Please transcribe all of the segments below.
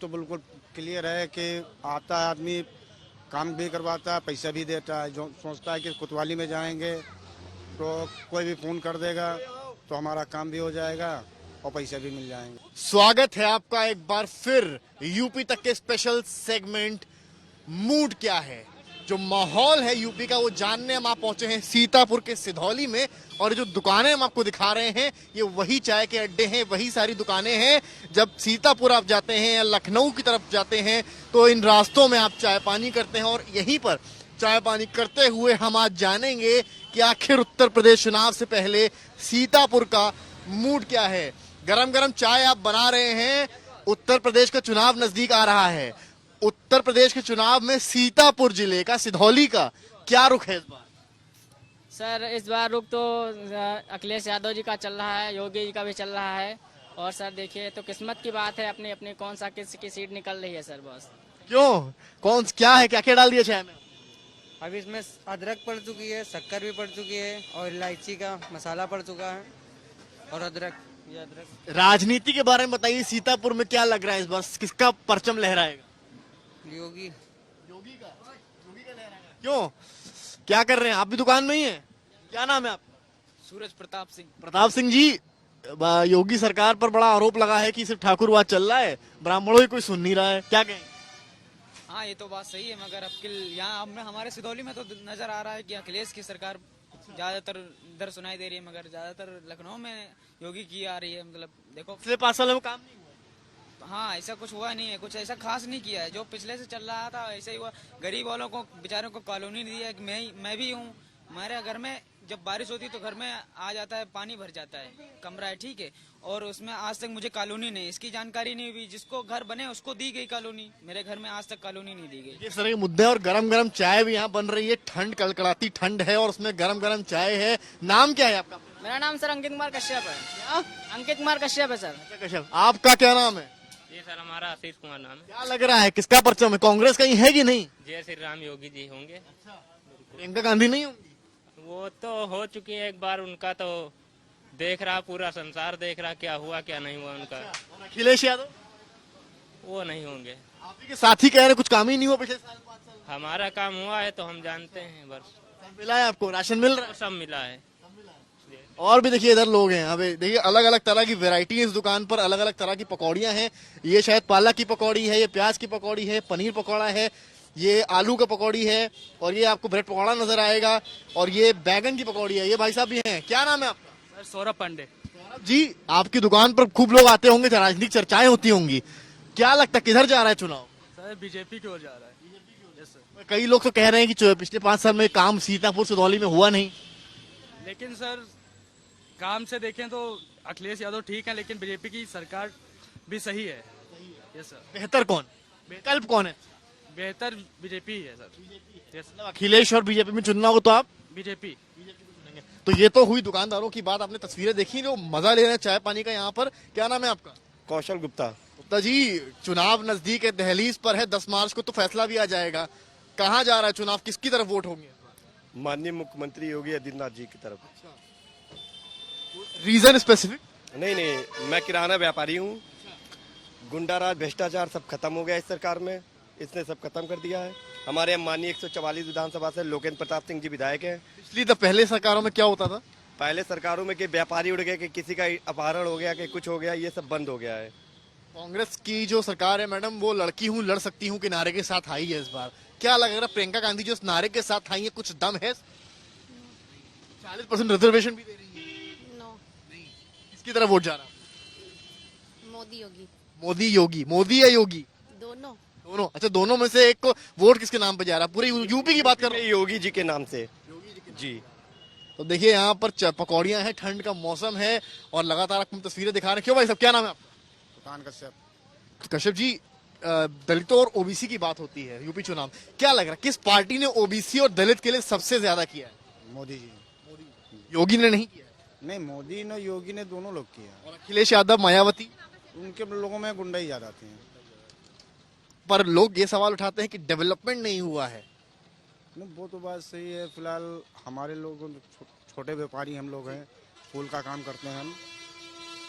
तो बिल्कुल क्लियर है कि आता है आदमी, काम भी करवाता है, पैसा भी देता है। जो सोचता है कि कोतवाली में जाएंगे तो कोई भी फोन कर देगा तो हमारा काम भी हो जाएगा और पैसा भी मिल जाएंगे। स्वागत है आपका एक बार फिर यूपी तक के स्पेशल सेगमेंट मूड क्या है। जो माहौल है यूपी का वो जानने हम आप पहुंचे हैं सीतापुर के सिधौली में। और जो दुकानें हम आपको दिखा रहे हैं ये वही चाय के अड्डे हैं, वही सारी दुकानें हैं। जब सीतापुर आप जाते हैं या लखनऊ की तरफ जाते हैं तो इन रास्तों में आप चाय पानी करते हैं और यहीं पर चाय पानी करते हुए हम आज जानेंगे कि आखिर उत्तर प्रदेश चुनाव से पहले सीतापुर का मूड क्या है। गरम गरम चाय आप बना रहे हैं, उत्तर प्रदेश का चुनाव नजदीक आ रहा है। उत्तर प्रदेश के चुनाव में सीतापुर जिले का, सिधौली का क्या रुख है इस बार? सर इस बार रुख तो अखिलेश यादव जी का चल रहा है, योगी जी का भी चल रहा है। और सर देखिए तो किस्मत की बात है, अपनी अपनी कौन सा किसकी सीट निकल रही है सर बस। क्यों, कौन क्या है, क्या क्या डाल दिया चाय में? अभी इसमें अदरक पड़ चुकी है, शक्कर भी पड़ चुकी है और इलायची का मसाला पड़ चुका है और अदरक, ये अदरक। राजनीति के बारे में बताइए, सीतापुर में क्या लग रहा है इस बार, किसका परचम लहराएगा? योगी। योगी का लहराएगा। क्यों, क्या कर रहे हैं आप? भी दुकान में ही हैं? क्या नाम है आपका? सूरज प्रताप सिंह। प्रताप सिंह जी, योगी सरकार पर बड़ा आरोप लगा है कि सिर्फ ठाकुरवाद चल रहा है, ब्राह्मणों की कोई सुन नहीं रहा है, क्या कहें? हाँ ये तो बात सही है, मगर अब यहाँ हमारे सिधौली में तो नजर आ रहा है कि अखिलेश की सरकार ज्यादातर इधर सुनाई दे रही है, मगर ज्यादातर लखनऊ में योगी की आ रही है। मतलब देखो पिछले 5 साल में काम नहीं हुआ। हाँ ऐसा कुछ हुआ नहीं है, कुछ ऐसा खास नहीं किया है। जो पिछले से चल रहा था ऐसे ही हुआ। गरीब वालों को, बेचारों को कॉलोनी नहीं दिया। मैं भी हूँ, हमारे घर में जब बारिश होती है तो घर में आ जाता है, पानी भर जाता है, कमरा है ठीक है, और उसमें आज तक मुझे कॉलोनी नहीं, इसकी जानकारी नहीं हुई। जिसको घर बने उसको दी गई कॉलोनी, मेरे घर में आज तक कॉलोनी नहीं दी गई। ये सारे मुद्दे। और गरम गरम चाय भी यहाँ बन रही है, ठंड कड़कड़ाती ठंड है और उसमें गरम गरम चाय है। नाम क्या है आपका? मेरा नाम सर अंकित कुमार कश्यप है। क्या? अंकित कुमार कश्यप है सर। कश्यप। आपका क्या नाम है? जी सर, हमारा आशीष कुमार नाम है। क्या लग रहा है, किसका परचम है? कांग्रेस कहीं है कि नहीं? जय श्री राम योगी जी होंगे। प्रियंका गांधी नहीं होंगी? वो तो हो चुकी है एक बार, उनका तो देख रहा पूरा संसार, देख रहा क्या हुआ क्या नहीं हुआ उनका। अखिलेश यादव? वो नहीं होंगे। आप ही के साथी कह रहे कुछ काम ही नहीं हुआ पिछले साल 5 साल। हमारा काम हुआ है तो हम जानते हैं बस। सब मिला है आपको, राशन मिल रहा है? सब मिला है। और भी देखिए इधर लोग हैं। अबे देखिए अलग अलग तरह की वैरायटी है इस दुकान पर, अलग अलग तरह की पकौड़ियां हैं। ये शायद पालक की पकौड़ी है, ये प्याज की पकौड़ी है, पनीर पकौड़ा है, ये आलू का पकौड़ी है और ये आपको ब्रेड पकौड़ा नजर आएगा और ये बैगन की पकौड़ी है। ये भाई साहब भी हैं। क्या नाम है आपका? सर सौरभ पांडे। जी, आपकी दुकान पर खूब लोग आते होंगे, राजनीतिक चर्चाएं होती होंगी, क्या लगता है किधर जा रहा है चुनाव? सर बीजेपी की ओर जा रहा है। कई लोग तो कह रहे हैं कि पिछले 5 साल में काम सीतापुर सिधौली में हुआ नहीं। लेकिन सर काम से देखें तो अखिलेश यादव ठीक है, लेकिन बीजेपी की सरकार भी सही है। Yes sir. बेहतर कौन, विकल्प कौन है? बेहतर बीजेपी ही है सर। यस मतलब अखिलेश और बीजेपी में चुनना हो तो आप बीजेपी। तो ये तो हुई दुकानदारों की बात। आपने तस्वीरें देखी जो मजा ले रहे हैं चाय पानी का यहाँ पर। क्या नाम है आपका? कौशल गुप्ता। गुप्ता जी, चुनाव नजदीक है, दहलीज पर है, 10 मार्च को तो फैसला भी आ जाएगा। कहाँ जा रहा है चुनाव, किसकी तरफ वोट होंगे? माननीय मुख्यमंत्री योगी आदित्यनाथ जी की तरफ। Region specific? नहीं, मैं किराना व्यापारी हूँ। गुंडाराज, भ्रष्टाचार सब खत्म हो गया इस सरकार में, इसने सब खत्म कर दिया है। हमारे यहाँ माननीय 144 विधानसभा से लोकेंद्र प्रताप सिंह जी विधायक हैं। पिछली तो पहले सरकारों में क्या होता था? पहले सरकारों में कि व्यापारी उड़ गए, कि किसी का अपहरण हो गया, कि कुछ हो गया, ये सब बंद हो गया है। कांग्रेस की जो सरकार है मैडम, वो लड़की हूँ लड़ सकती हूँ के नारे के साथ आई है इस बार। क्या लग रहा है प्रियंका गांधी जो इस नारे के साथ आई है, कुछ दम है? 40% रिजर्वेशन भी दे रही है। नो। किसकी तरफ वोट जा रहा है? मोदी योगी। मोदी योगी? मोदी या योगी? दोनों। दोनों? अच्छा, दोनों में से एक को वोट किसके नाम पे जा रहा है? पूरे यूपी की बात कर रहे हैं? योगी जी के नाम से जी। तो देखिए यहाँ पर पकौड़ियां हैं, ठंड का मौसम है और लगातार आपको तस्वीरें दिखा रहे हैं। क्यों भाई साहब, क्या नाम है आपका? कश्यप। कश्यप जी, दलितों और ओबीसी की बात होती है यूपी चुनाव, क्या लग रहा है किस पार्टी ने ओबीसी और दलित के लिए सबसे ज्यादा किया है? मोदी जी। योगी ने नहीं किया? नहीं, मोदी ने योगी ने दोनों लोग किया। और अखिलेश यादव, मायावती? उनके लोगों में गुंडा ही ज्यादा आते हैं। पर लोग ये सवाल उठाते हैं कि डेवलपमेंट नहीं हुआ है। नहीं, वो तो बात सही है। फिलहाल हमारे लोग छोटे व्यापारी हम लोग हैं, फूल का काम करते हैं हम,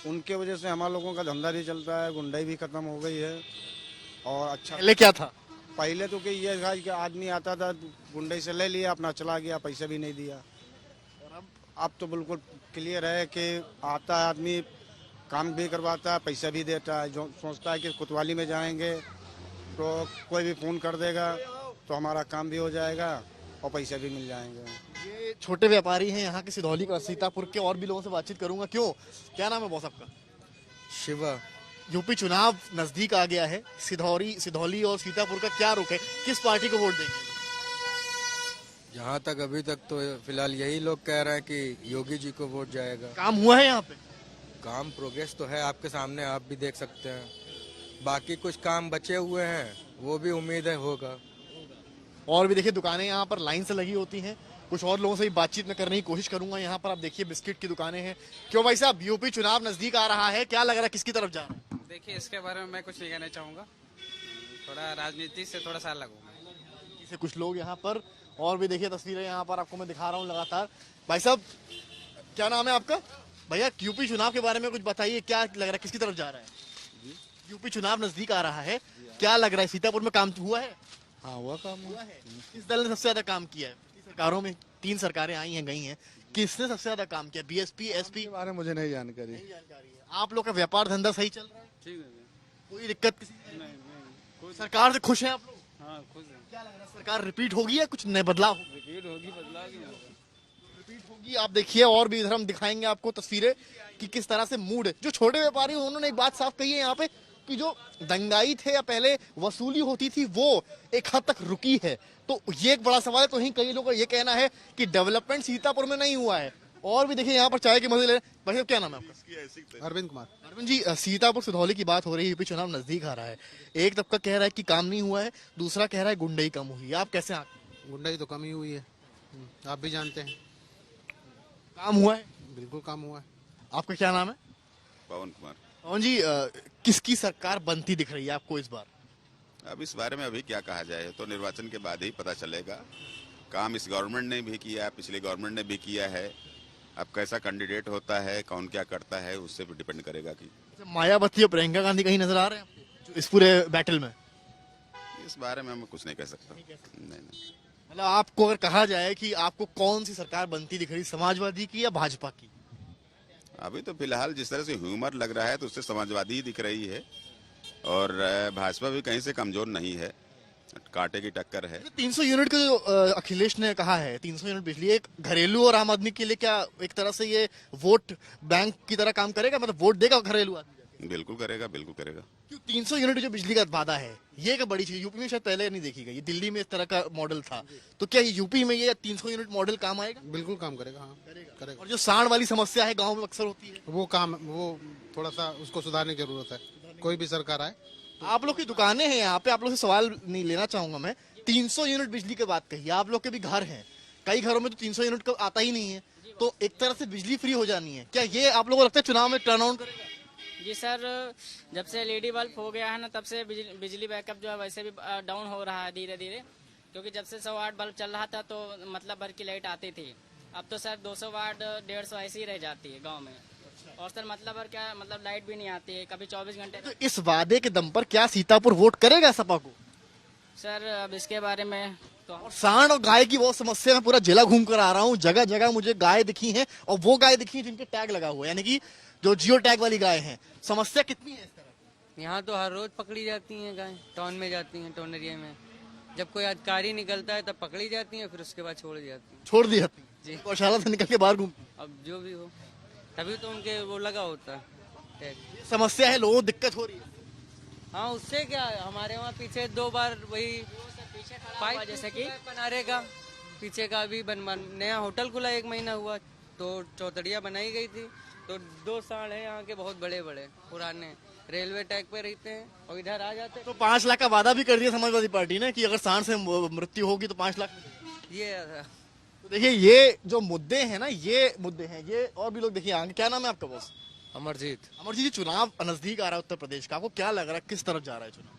उनके वजह से हमारे लोगों का धंधा नहीं चलता है, गुंडाई भी खत्म हो गई है। और अच्छा पहले क्या था? पहले तो कि ये था कि आदमी आता था गुंडे से ले लिया अपना चला गया, पैसा भी नहीं दिया। और अब तो बिल्कुल क्लियर है कि आता है आदमी, काम भी करवाता है, पैसा भी देता है। जो सोचता है कि कोतवाली में जाएंगे तो कोई भी फ़ोन कर देगा तो हमारा काम भी हो जाएगा और पैसा भी मिल जाएंगे। ये छोटे व्यापारी हैं यहाँ के सिधौली का, सीतापुर के। और भी लोगों से बातचीत करूंगा। क्यों, क्या नाम है बॉस आपका? शिवा। यूपी चुनाव नजदीक आ गया है। सिधौली और सीतापुर का क्या रुख है? किस पार्टी को वोट देंगे? जहाँ तक अभी तक तो फिलहाल यही लोग कह रहे हैं कि योगी जी को वोट जाएगा। काम हुआ है यहाँ पे? काम प्रोग्रेस तो है आपके सामने, आप भी देख सकते हैं। बाकी कुछ काम बचे हुए हैं, वो भी उम्मीद है होगा। और भी देखिए दुकानें यहाँ पर लाइन से लगी होती हैं। कुछ और लोगों से भी बातचीत में करने की कोशिश करूंगा। यहाँ पर आप देखिए बिस्किट की दुकानें हैं। क्यों भाई साहब, यूपी चुनाव नजदीक आ रहा है, क्या लग रहा है किसकी तरफ जा रहा है? देखिए, इसके बारे में मैं कुछ नहीं कहना चाहूँगा। थोड़ा राजनीति से थोड़ा सा अलग हूँ। जैसे कुछ लोग यहाँ पर, और भी देखिए तस्वीरें यहाँ पर आपको मैं दिखा रहा हूँ लगातार। भाई साहब, क्या नाम है आपका? भैया, यूपी चुनाव के बारे में कुछ बताइए, क्या लग रहा है किसकी तरफ जा रहा है? यूपी चुनाव नजदीक आ रहा है, क्या लग रहा है सीतापुर में काम हुआ है? हाँ, हुआ काम हुआ है। किस दल ने सबसे ज्यादा काम किया है? सरकारों में 3 सरकारें आई हैं, गई हैं, किसने सबसे ज्यादा काम किया? BSP, SP? के बारे में मुझे नहीं जानकारी। जानकारी है। आप लोग का व्यापार धंधा सही चल रहा है? ठीक है। कोई दिक्कत किसी नहीं? सरकार से खुश हैं आप लोग? हाँ, खुश है। क्या लग रहा है, सरकार रिपीट होगी या कुछ नए बदलाव होगा? रिपीट होगी, बदलाव की रिपीट होगी। आप देखिए, और भी इधर हम दिखाएंगे आपको तस्वीरें कि किस तरह से मूड है। जो छोटे व्यापारी हैं, उन्होंने एक बात साफ कही है यहाँ पे कि जो दंगाई थे या पहले वसूली होती थी वो एक हद तक रुकी है। तो ये एक बड़ा सवाल है। तो ही कई लोगों का ये कहना है कि डेवलपमेंट सीतापुर में नहीं हुआ है। और भी देखिए यहाँ पर चाय के मजे ले। भाई साहब, क्या नाम है आपका? अरविंद कुमार। अरविंद जी, सीतापुर सिधौली की बात हो रही है, यूपी चुनाव नजदीक आ रहा है। एक तबका कह रहा है कि काम नहीं हुआ है, दूसरा कह रहा है गुंडई कम हुई है। आप कैसे आंकते? गुंडाई तो कम ही हुई है, आप भी जानते हैं। काम हुआ है? बिल्कुल काम हुआ है। आपका क्या नाम है? पवन कुमार। पवन जी, किसकी सरकार बनती दिख रही है आपको इस बार? अब इस बारे में अभी क्या कहा जाए, तो निर्वाचन के बाद ही पता चलेगा। काम इस गवर्नमेंट ने भी किया है, पिछली गवर्नमेंट ने भी किया है। अब कैसा कैंडिडेट होता है, कौन क्या करता है, उससे भी डिपेंड करेगा कि मायावती और प्रियंका गांधी कहीं नजर आ रहे हैं आपको इस पूरे बैटल में? इस बारे में मैं कुछ नहीं कह सकता। नहीं। मतलब आपको अगर कहा जाए कि आपको कौन सी सरकार बनती दिख रही, समाजवादी की या भाजपा की? अभी तो फिलहाल जिस तरह से ह्यूमर लग रहा है तो उससे समाजवादी ही दिख रही है। और भाजपा भी कहीं से कमजोर नहीं है, कांटे की टक्कर है। 300 यूनिट का जो अखिलेश ने कहा है, 300 यूनिट बिजली एक घरेलू और आम आदमी के लिए, क्या एक तरह से ये वोट बैंक की तरह काम करेगा? मतलब वोट देगा घरेलू आदमी? बिल्कुल करेगा, बिल्कुल करेगा। क्यों 300 यूनिट जो बिजली का वादा है, ये एक बड़ी चीज। यूपी में शायद पहले नहीं देखी गई, दिल्ली में इस तरह का मॉडल था। तो क्या यूपी में ये 300 यूनिट मॉडल काम आएगा? बिल्कुल काम करेगा, हाँ करेगा। और जो सांड वाली समस्या है गाँव में अक्सर होती है, वो थोड़ा सा उसको सुधारने की जरूरत है, कोई भी सरकार आए। आप लोग की दुकानें हैं यहाँ पे, आप लोग से सवाल नहीं लेना चाहूंगा मैं। 300 यूनिट बिजली की बात कही, आप लोग के भी घर हैं, कई घरों में तो 300 यूनिट का आता ही नहीं है। तो एक तरह से बिजली फ्री हो जानी है, क्या ये आप लोगों को लगता है चुनाव में टर्न ऑन करेगा? जी सर, जब से एलईडी बल्ब हो गया है ना, तब से बिजली बैकअप जो है वैसे भी डाउन हो रहा है धीरे धीरे। क्योंकि जब से 100 वाट बल्ब चल रहा था तो मतलब भर की लाइट आती थी। अब तो सर 200 वाट 150 ऐसी ही रह जाती है गाँव में। और सर मतलब क्या, मतलब लाइट भी नहीं आती है कभी 24 घंटे। तो इस वादे के दम पर क्या सीतापुर वोट करेगा सपा को? सर अब इसके बारे में तो और सांड और गाय की वो समस्या, मैं पूरा जिला घूम कर आ रहा हूँ, जगह जगह मुझे गाय दिखी हैं, और वो गाय दिखी है जिनके टैग लगा हुआ है, यानी कि जो जियो टैग वाली गाय हैं। समस्या कितनी है इस तरह? यहाँ तो हर रोज पकड़ी जाती हैं गाय, टाउन में जाती हैं, टाउन एरिया में। जब कोई अधिकारी निकलता है तब पकड़ी जाती हैं, फिर उसके बाद छोड़ दी जाती हैं। छोड़ दी जाती जी। है, गौशाला से निकल के बाहर घूम। अब जो भी हो, तभी तो उनके वो लगा होता है टैग। समस्या है, लोगों को दिक्कत हो रही है। हाँ, उससे क्या है, हमारे वहाँ पीछे 2 बार वही पाइप जैसे कि बनारे का पीछे का अभी नया होटल खुला, 1 महीना हुआ, तो चौतड़िया बनाई गई थी। तो 2 सांड है यहाँ के बहुत बड़े बड़े पुराने, रेलवे ट्रैक पे रहते हैं और इधर आ जाते हैं। तो 5 लाख का वादा भी कर दिया समाजवादी पार्टी ने कि अगर सांड से मृत्यु होगी तो 5 लाख। ये तो देखिए, ये जो मुद्दे हैं ना, ये मुद्दे हैं। ये और भी लोग देखिए आगे। क्या नाम है आपका बॉस? अमरजीत। अमरजीत जी, चुनाव नजदीक आ रहा है उत्तर प्रदेश का, आपको क्या लग रहा है किस तरफ जा रहा है चुनाव?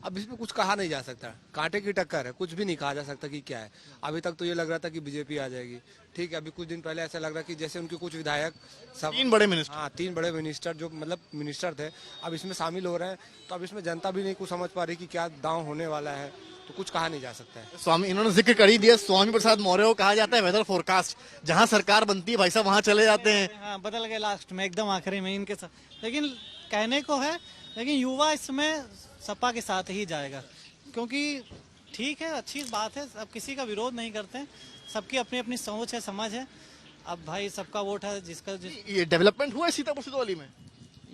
अब इसमें कुछ कहा नहीं जा सकता, कांटे की टक्कर है, कुछ भी नहीं कहा जा सकता कि क्या है। अभी तक तो ये लग रहा था कि बीजेपी आ जाएगी, ठीक है। अभी कुछ दिन पहले ऐसा लग रहा कि जैसे उनके कुछ विधायक सब 3 बड़े मिनिस्टर, हाँ 3 बड़े मिनिस्टर जो मतलब मिनिस्टर थे अब इसमें शामिल हो रहे हैं, तो अब इसमें जनता भी नहीं कुछ समझ पा रही कि क्या दांव होने वाला है, तो कुछ कहा नहीं जा सकता है। स्वामी, इन्होंने जिक्र कर ही दिया, स्वामी प्रसाद मौर्य को कहा जाता है वेदर फोरकास्ट, जहां सरकार बनती है भाई साहब वहां चले जाते हैं। हाँ, बदल गए लास्ट में एकदम आखिरी में इनके साथ, लेकिन कहने को है, लेकिन युवा इसमें सपा के साथ ही जाएगा, क्योंकि ठीक है, अच्छी बात है, अब किसी का विरोध नहीं करते हैं, सबकी अपनी अपनी सोच है, समझ है। अब भाई सबका वोट है जिसका ये डेवलपमेंट हुआ है सीतापुर सिधौली में,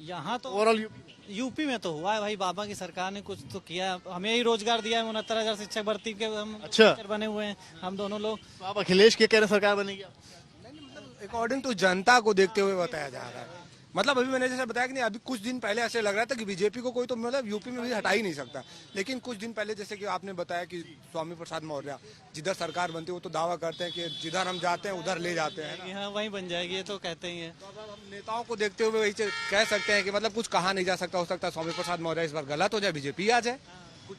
यहाँ तो ओवरऑल यूपी में तो हुआ है भाई, बाबा की सरकार ने कुछ तो किया है, हमें ही रोजगार दिया है, 69,000 शिक्षक भर्ती के हम अच्छा। टीचर बने हुए हैं हम दोनों लोग। तो आप अखिलेश के कह रहे हैं सरकार बनेगी, अकॉर्डिंग टू जनता को देखते हुए बताया जा रहा है। मतलब अभी मैंने जैसे बताया कि नहीं, अभी कुछ दिन पहले ऐसे लग रहा था कि बीजेपी को कोई तो मतलब यूपी में भी हटा ही नहीं सकता, लेकिन कुछ दिन पहले जैसे कि आपने बताया कि स्वामी प्रसाद मौर्य जिधर सरकार बनती है वो तो दावा करते हैं कि जिधर हम जाते हैं उधर ले जाते हैं। हाँ, वहीं बन जाएगी, ये तो कहते ही है। तो अब हम नेताओं को देखते हुए वही कह सकते हैं कि मतलब कुछ कहा नहीं जा सकता, हो सकता है स्वामी प्रसाद मौर्य इस बार गलत हो जाए, बीजेपी आ जाए।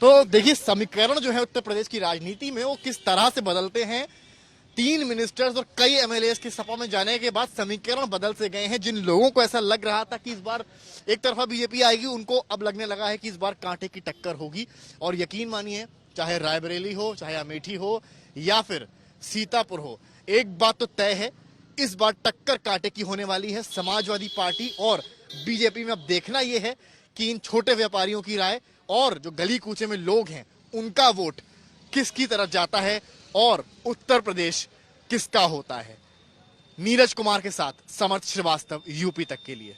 तो देखिए समीकरण जो है उत्तर प्रदेश की राजनीति में वो किस तरह से बदलते हैं। 3 मिनिस्टर्स और कई एमएलएस के सपा में जाने के बाद समीकरण बदल से गए हैं। जिन लोगों को ऐसा लग रहा था कि इस बार एक तरफा बीजेपी आएगी, उनको अब लगने लगा है कि इस बार कांटे की टक्कर होगी। और यकीन मानिए, चाहे रायबरेली हो, चाहे अमेठी हो या फिर सीतापुर हो, एक बात तो तय है, इस बार टक्कर कांटे की होने वाली है। समाजवादी पार्टी और बीजेपी में अब देखना यह है कि इन छोटे व्यापारियों की राय और जो गली कूचे में लोग हैं उनका वोट किसकी तरफ जाता है और उत्तर प्रदेश किसका होता है। नीरज कुमार के साथ समर्थ श्रीवास्तव, यूपी तक के लिए।